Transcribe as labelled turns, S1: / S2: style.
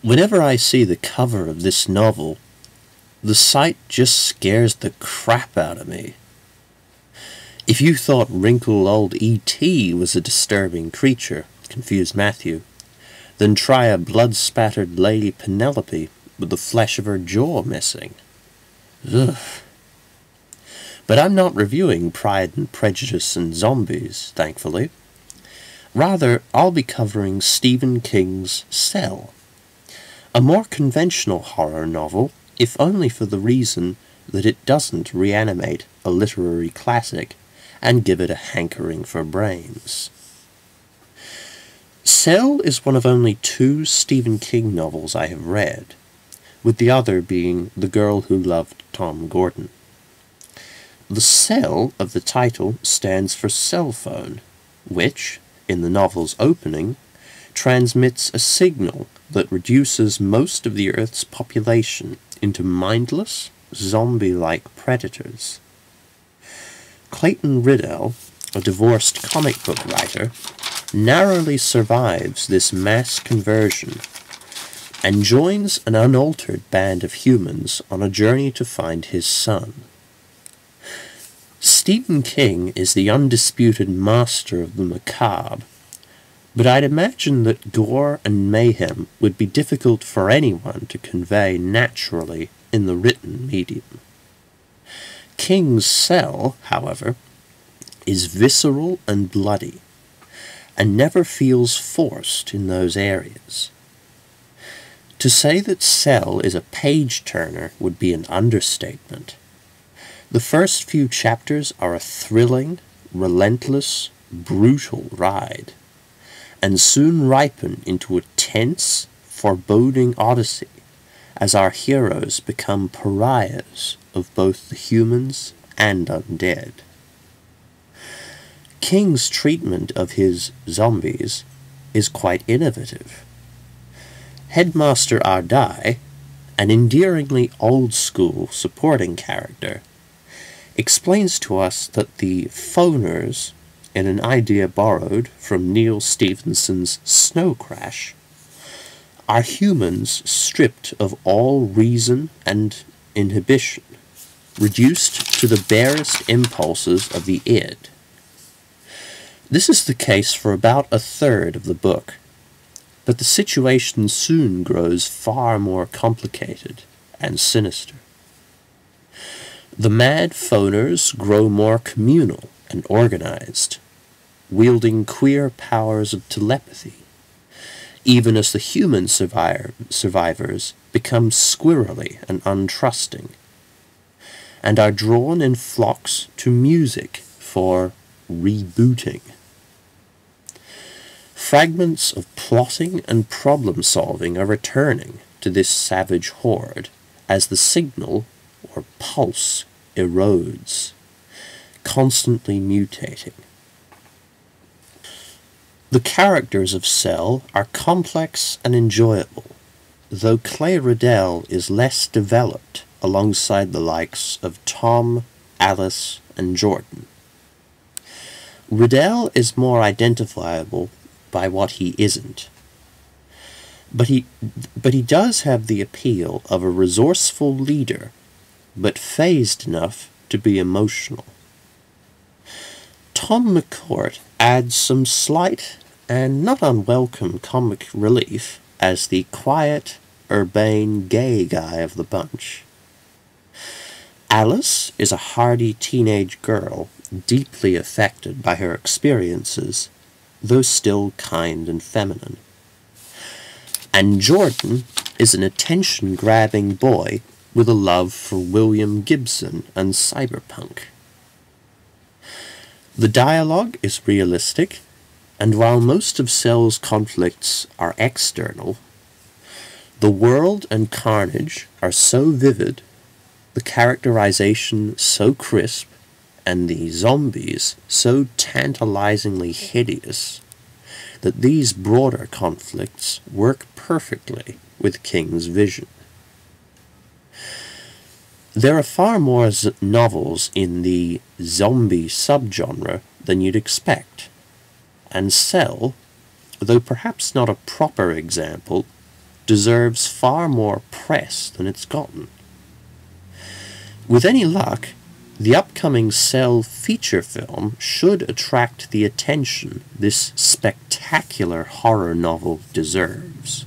S1: Whenever I see the cover of this novel, the sight just scares the crap out of me. If you thought wrinkled old E.T. was a disturbing creature, confused Matthew, then try a blood-spattered Lady Penelope with the flesh of her jaw missing. Ugh. But I'm not reviewing Pride and Prejudice and Zombies, thankfully. Rather, I'll be covering Stephen King's Cell, a more conventional horror novel, if only for the reason that it doesn't reanimate a literary classic and give it a hankering for brains. Cell is one of only 2 Stephen King novels I have read, with the other being The Girl Who Loved Tom Gordon. The cell of the title stands for cell phone, which, in the novel's opening, transmits a signal that reduces most of the Earth's population into mindless, zombie-like predators. Clayton Riddell, a divorced comic book writer, narrowly survives this mass conversion and joins an unaltered band of humans on a journey to find his son. Stephen King is the undisputed master of the macabre, but I'd imagine that gore and mayhem would be difficult for anyone to convey naturally in the written medium. King's Cell, however, is visceral and bloody, and never feels forced in those areas. To say that Cell is a page-turner would be an understatement. The first few chapters are a thrilling, relentless, brutal ride, and soon ripen into a tense, foreboding odyssey as our heroes become pariahs of both the humans and undead. King's treatment of his zombies is quite innovative. Headmaster Ardai, an endearingly old-school supporting character, explains to us that the phoners, in an idea borrowed from Neil Stephenson's Snow Crash, are humans stripped of all reason and inhibition, reduced to the barest impulses of the id. This is the case for about a third of the book, but the situation soon grows far more complicated and sinister. The mad phoners grow more communal and organized, wielding queer powers of telepathy, even as the human survivors become squirrely and untrusting, and are drawn in flocks to music for rebooting. Fragments of plotting and problem-solving are returning to this savage horde as the signal, or pulse, erodes, constantly mutating. The characters of Cell are complex and enjoyable, though Clay Riddell is less developed alongside the likes of Tom, Alice, and Jordan. Riddell is more identifiable by what he isn't, but he does have the appeal of a resourceful leader, but phased enough to be emotional. Tom McCourt adds some slight and not unwelcome comic relief as the quiet, urbane, gay guy of the bunch. Alice is a hardy teenage girl, deeply affected by her experiences, though still kind and feminine. And Jordan is an attention-grabbing boy with a love for William Gibson and cyberpunk. The dialogue is realistic, and while most of Cell's conflicts are external, the world and carnage are so vivid, the characterization so crisp, and the zombies so tantalizingly hideous, that these broader conflicts work perfectly with King's vision. There are far more novels in the zombie subgenre than you'd expect, and Cell, though perhaps not a proper example, deserves far more press than it's gotten. With any luck, the upcoming Cell feature film should attract the attention this spectacular horror novel deserves.